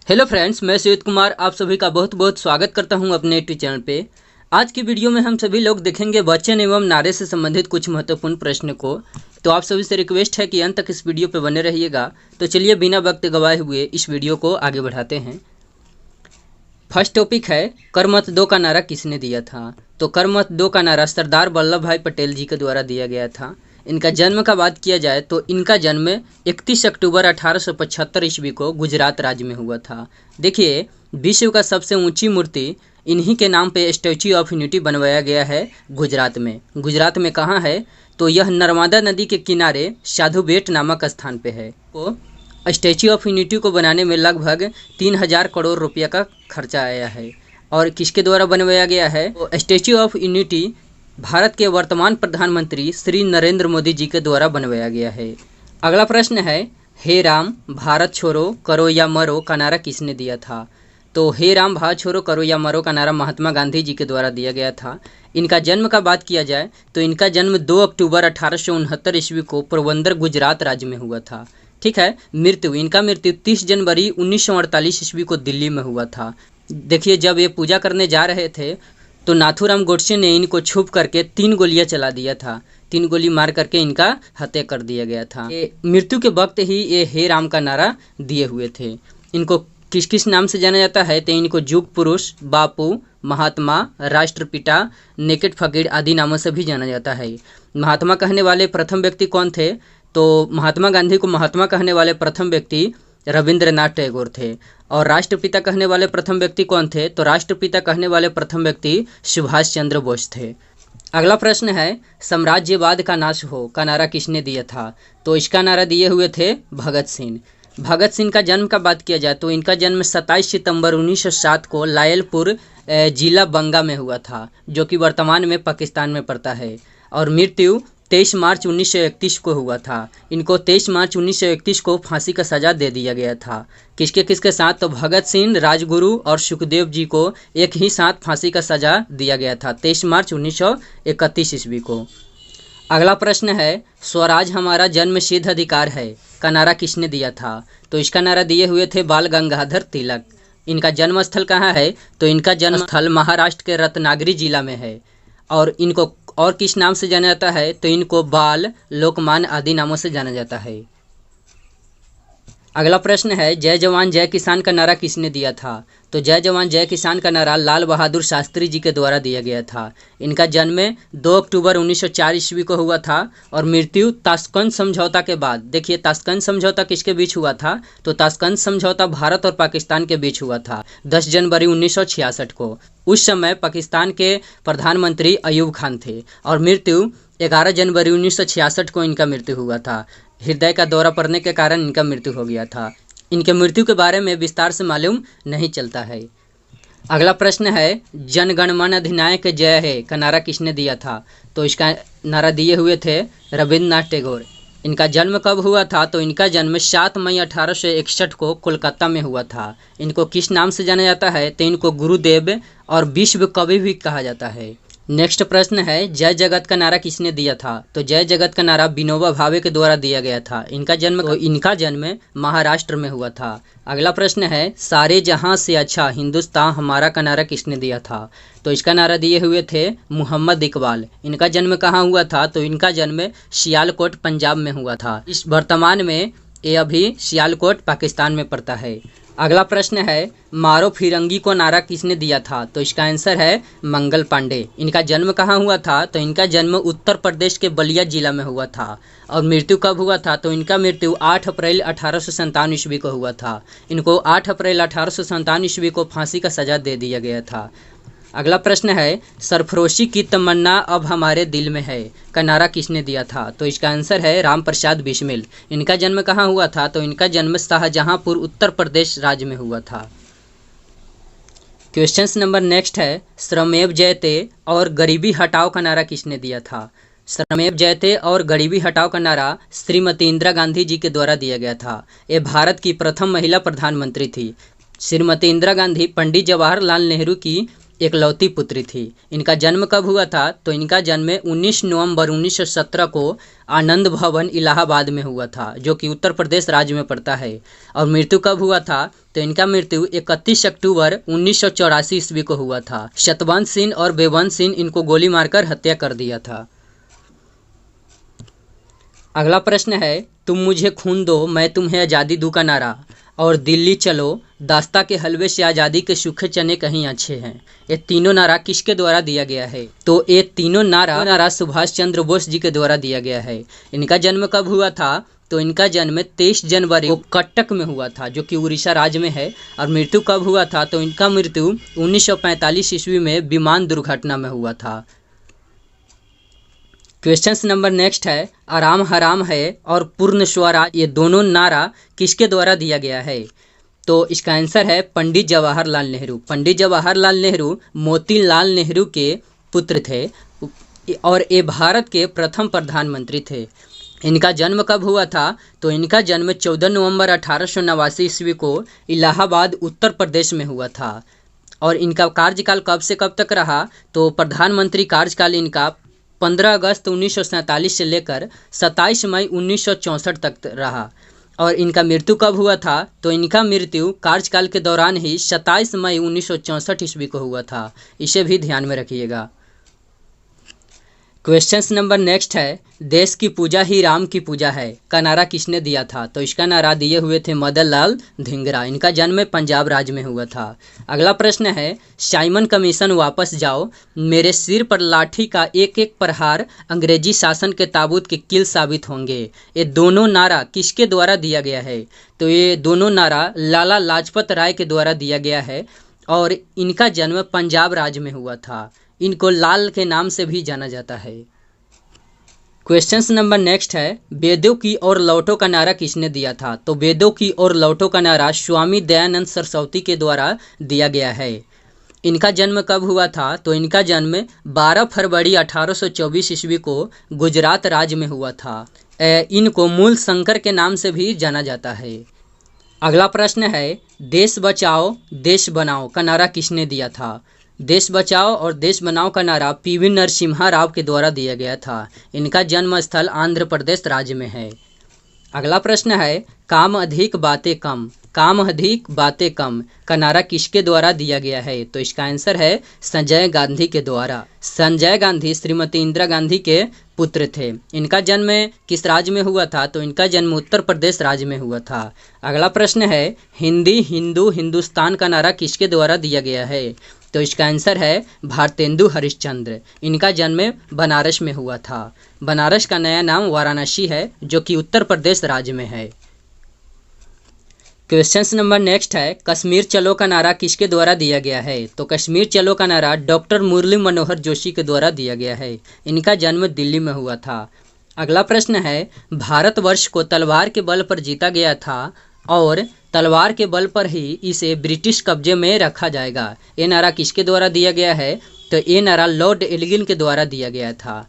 Hello friends, मैं सुजीत कुमार आप सभी का बहुत बहुत स्वागत करता हूं अपने यूट्यूब चैनल पे। आज की वीडियो में हम सभी लोग देखेंगे वचन एवं नारे से संबंधित कुछ महत्वपूर्ण प्रश्न को। तो आप सभी से रिक्वेस्ट है कि अंत तक इस वीडियो पे बने रहिएगा। तो चलिए बिना वक्त गवाए हुए इस वीडियो को आगे बढ़ाते हैं। फर्स्ट टॉपिक है कर मत दो का नारा किसने दिया था। तो कर मत दो का नारा सरदार वल्लभ भाई पटेल जी के द्वारा दिया गया था। इनका जन्म का बात किया जाए तो इनका जन्म 31 अक्टूबर 1875 ईस्वी को गुजरात राज्य में हुआ था। देखिए, विश्व का सबसे ऊंची मूर्ति इन्हीं के नाम पे स्टैच्यू ऑफ यूनिटी बनवाया गया है गुजरात में। गुजरात में कहाँ है? तो यह नर्मदा नदी के किनारे साधु बेट नामक स्थान पे है। तो स्टैच्यू ऑफ यूनिटी को बनाने में लगभग 3000 करोड़ रुपया का खर्चा आया है। और किसके द्वारा बनवाया गया है? तो स्टैच्यू ऑफ यूनिटी भारत के वर्तमान प्रधानमंत्री श्री नरेंद्र मोदी जी के द्वारा बनवाया गया है। अगला प्रश्न है, हे राम भारत छोड़ो करो या मरो का नारा किसने दिया था। तो हे राम भारत छोड़ो करो या मरो का नारा महात्मा गांधी जी के द्वारा दिया गया था। इनका जन्म का बात किया जाए तो इनका जन्म 2 अक्टूबर 1869 ईस्वी को पोरबंदर गुजरात राज्य में हुआ था। ठीक है। इनका मृत्यु 30 जनवरी 1948 ईस्वी को दिल्ली में हुआ था। देखिए, जब ये पूजा करने जा रहे थे तो नाथूराम गोडसे ने इनको छुप करके 3 गोलियां चला दिया था। 3 गोली मार करके इनका हत्या कर दिया गया था। ये मृत्यु के वक्त ही ये हे राम का नारा दिए हुए थे। इनको किस किस नाम से जाना जाता है? तो इनको युग पुरुष, बापू, महात्मा, राष्ट्रपिता, नेकेड फकीर आदि नामों से भी जाना जाता है। महात्मा कहने वाले प्रथम व्यक्ति कौन थे? तो महात्मा गांधी को महात्मा कहने वाले प्रथम व्यक्ति रविंद्रनाथ टैगोर थे। और राष्ट्रपिता कहने वाले प्रथम व्यक्ति कौन थे? तो राष्ट्रपिता कहने वाले प्रथम व्यक्ति सुभाष चंद्र बोस थे। अगला प्रश्न है, साम्राज्यवाद का नाश हो का नारा किसने दिया था। तो इसका नारा दिए हुए थे भगत सिंह। भगत सिंह का जन्म का बात किया जाए तो इनका जन्म 27 सितंबर 1907 को लायलपुर जिला बंगा में हुआ था, जो कि वर्तमान में पाकिस्तान में पड़ता है। और मृत्यु 23 मार्च 1931 को हुआ था। इनको 23 मार्च 1931 को फांसी का सजा दे दिया गया था। किसके किसके साथ? तो भगत सिंह, राजगुरु और सुखदेव जी को एक ही साथ फांसी का सजा दिया गया था 23 मार्च 1931 ईस्वी को। अगला प्रश्न है, स्वराज हमारा जन्म सिद्ध अधिकार है का नारा किसने दिया था। तो इसका नारा दिए हुए थे बाल गंगाधर तिलक। इनका जन्म स्थल कहाँ है? तो इनका जन्म स्थल महाराष्ट्र के रत्नागिरी जिला में है। और इनको और किस नाम से जाना जाता है? तो इनको बाल, लोकमान्य आदि नामों से जाना जाता है। अगला प्रश्न है, जय जवान जय किसान का नारा किसने दिया था। तो जय जवान जय किसान का नारा लाल बहादुर शास्त्री जी के द्वारा दिया गया था। इनका जन्म 2 अक्टूबर 1904 ईस्वी को हुआ था। और मृत्यु ताशकंद समझौता के बाद। देखिए, ताशकंद समझौता किसके बीच हुआ था? तो ताशकंद समझौता भारत और पाकिस्तान के बीच हुआ था 10 जनवरी 1966 को। उस समय पाकिस्तान के प्रधानमंत्री अयूब खान थे। और मृत्यु 11 जनवरी 1966 को इनका मृत्यु हुआ था। हृदय का दौरा पड़ने के कारण इनका मृत्यु हो गया था। इनके मृत्यु के बारे में विस्तार से मालूम नहीं चलता है। अगला प्रश्न है, जन गण मन अधिनायक जय है का नारा किसने दिया था। तो इसका नारा दिए हुए थे रविंद्रनाथ टैगोर। इनका जन्म कब हुआ था? तो इनका जन्म 7 मई 1861 को कोलकाता में हुआ था। इनको किस नाम से जाना जाता है? तो इनको गुरुदेव और विश्व कवि भी कहा जाता है। नेक्स्ट प्रश्न है, जय जगत का नारा किसने दिया था। तो जय जगत का नारा विनोबा भावे के द्वारा दिया गया था। इनका जन्म महाराष्ट्र में हुआ था। अगला प्रश्न है, सारे जहां से अच्छा हिंदुस्तान हमारा का नारा किसने दिया था। तो इसका नारा दिए हुए थे मोहम्मद इकबाल। इनका जन्म कहाँ हुआ था? तो इनका जन्म सियालकोट पंजाब में हुआ था। इस वर्तमान में ये अभी सियालकोट पाकिस्तान में पड़ता है। अगला प्रश्न है, मारो फिरंगी को नारा किसने दिया था। तो इसका आंसर है मंगल पांडे। इनका जन्म कहाँ हुआ था? तो इनका जन्म उत्तर प्रदेश के बलिया जिला में हुआ था। और मृत्यु कब हुआ था? तो इनका मृत्यु 8 अप्रैल 1857 ईस्वी को हुआ था। इनको 8 अप्रैल 1857 ईस्वी को फांसी का सजा दे दिया गया था। अगला प्रश्न है, सरफरोशी की तमन्ना अब हमारे दिल में है का नारा किसने दिया था। तो इसका आंसर है राम प्रसाद बिस्मिल। इनका जन्म कहाँ हुआ था? तो इनका जन्म शाहजहांपुर उत्तर प्रदेश राज्य में हुआ था। क्वेश्चंस नंबर नेक्स्ट है, श्रमेव जयते और गरीबी हटाओ का नारा किसने दिया था। श्रमेव जयते और गरीबी हटाओ का नारा श्रीमती इंदिरा गांधी जी के द्वारा दिया गया था। ये भारत की प्रथम महिला प्रधानमंत्री थी। श्रीमती इंदिरा गांधी पंडित जवाहरलाल नेहरू की एकलौती पुत्री थी। इनका जन्म कब हुआ था? तो इनका जन्म 19 नवंबर 1917 को आनंद भवन इलाहाबाद में हुआ था, जो कि उत्तर प्रदेश राज्य में पड़ता है। और मृत्यु कब हुआ था? तो इनका मृत्यु 31 अक्टूबर 1984 ईस्वी को हुआ था। सतवंत सिंह और बेवंत सिंह इनको गोली मारकर हत्या कर दिया था। अगला प्रश्न है, तुम मुझे खून दो मैं तुम्हें आज़ादी दूँ का नारा और दिल्ली चलो, दास्ता के हलवे से आज़ादी के सूखे चने कहीं अच्छे हैं, ये तीनों नारा किसके द्वारा दिया गया है? तो ये तीनों नारा सुभाष चंद्र बोस जी के द्वारा दिया गया है। इनका जन्म कब हुआ था? तो इनका जन्म 23 जनवरी को कटक में हुआ था, जो कि उड़ीसा राज्य में है। और मृत्यु कब हुआ था? तो इनका मृत्यु 1945 ईस्वी में विमान दुर्घटना में हुआ था। क्वेश्चन नंबर नेक्स्ट है, आराम हराम है और पूर्ण स्वराज, ये दोनों नारा किसके द्वारा दिया गया है? तो इसका आंसर है पंडित जवाहरलाल नेहरू। पंडित जवाहरलाल नेहरू मोतीलाल नेहरू के पुत्र थे और ये भारत के प्रथम प्रधानमंत्री थे। इनका जन्म कब हुआ था? तो इनका जन्म 14 नवंबर 1889 ईस्वी को इलाहाबाद उत्तर प्रदेश में हुआ था। और इनका कार्यकाल कब से कब तक रहा? तो प्रधानमंत्री कार्यकाल इनका 15 अगस्त 1947 से लेकर 27 मई 1964 तक रहा। और इनका मृत्यु कब हुआ था? तो इनका मृत्यु कार्यकाल के दौरान ही 27 मई 1964 ईस्वी को हुआ था। इसे भी ध्यान में रखिएगा। क्वेश्चन नंबर नेक्स्ट है, देश की पूजा ही राम की पूजा है का नारा किसने दिया था? तो इसका नारा दिए हुए थे मदन लाल धिंगरा। इनका जन्म पंजाब राज्य में हुआ था। अगला प्रश्न है, साइमन कमीशन वापस जाओ, मेरे सिर पर लाठी का एक एक प्रहार अंग्रेजी शासन के ताबूत के किल साबित होंगे, ये दोनों नारा किसके द्वारा दिया गया है? तो ये दोनों नारा लाला लाजपत राय के द्वारा दिया गया है। और इनका जन्म पंजाब राज्य में हुआ था। इनको लाल के नाम से भी जाना जाता है। क्वेश्चन नंबर नेक्स्ट है, वेदों की ओर लौटो का नारा किसने दिया था? तो वेदों की ओर लौटो का नारा स्वामी दयानंद सरस्वती के द्वारा दिया गया है। इनका जन्म कब हुआ था? तो इनका जन्म 12 फरवरी 1824 ईस्वी को गुजरात राज्य में हुआ था। इनको मूल शंकर के नाम से भी जाना जाता है। अगला प्रश्न है, देश बचाओ देश बनाओ का नारा किसने दिया था? देश बचाओ और देश बनाओ का नारा पीवी नरसिम्हा राव के द्वारा दिया गया था। इनका जन्म स्थल आंध्र प्रदेश राज्य में है। अगला प्रश्न है, काम अधिक बातें कम, काम अधिक बातें कम का नारा किसके द्वारा दिया गया है? तो इसका आंसर है संजय गांधी के द्वारा। संजय गांधी श्रीमती इंदिरा गांधी के पुत्र थे। इनका जन्म किस राज्य में हुआ था? तो इनका जन्म उत्तर प्रदेश राज्य में हुआ था। अगला प्रश्न है, हिंदी हिंदू हिंदुस्तान का नारा किसके द्वारा दिया गया है? तो इसका आंसर है भारतेंदु हरिश्चंद्र। इनका जन्म बनारस में हुआ था। बनारस का नया नाम वाराणसी है, जो कि उत्तर प्रदेश राज्य में है। क्वेश्चन नंबर नेक्स्ट है, कश्मीर चलो का नारा किसके द्वारा दिया गया है? तो कश्मीर चलो का नारा डॉक्टर मुरली मनोहर जोशी के द्वारा दिया गया है। इनका जन्म दिल्ली में हुआ था। अगला प्रश्न है, भारतवर्ष को तलवार के बल पर जीता गया था और तलवार के बल पर ही इसे ब्रिटिश कब्जे में रखा जाएगा, ये नारा किसके द्वारा दिया गया है? तो ये नारा लॉर्ड एल्गिन के द्वारा दिया गया था।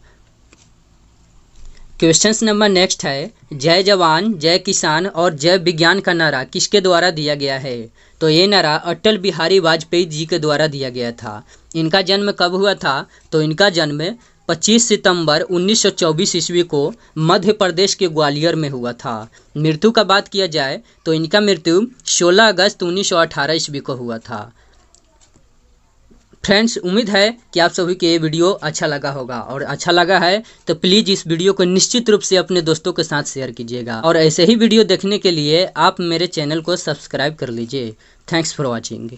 क्वेश्चन नंबर नेक्स्ट है, जय जवान जय किसान और जय विज्ञान का नारा किसके द्वारा दिया गया है? तो ये नारा अटल बिहारी वाजपेयी जी के द्वारा दिया गया था। इनका जन्म कब हुआ था? तो इनका जन्म 25 सितंबर 1924 ईस्वी को मध्य प्रदेश के ग्वालियर में हुआ था। मृत्यु का बात किया जाए तो इनका मृत्यु 16 अगस्त 1918 ईस्वी को हुआ था। फ्रेंड्स, उम्मीद है कि आप सभी को ये वीडियो अच्छा लगा होगा, और अच्छा लगा है तो प्लीज़ इस वीडियो को निश्चित रूप से अपने दोस्तों के साथ शेयर कीजिएगा। और ऐसे ही वीडियो देखने के लिए आप मेरे चैनल को सब्सक्राइब कर लीजिए। Thanks for watching.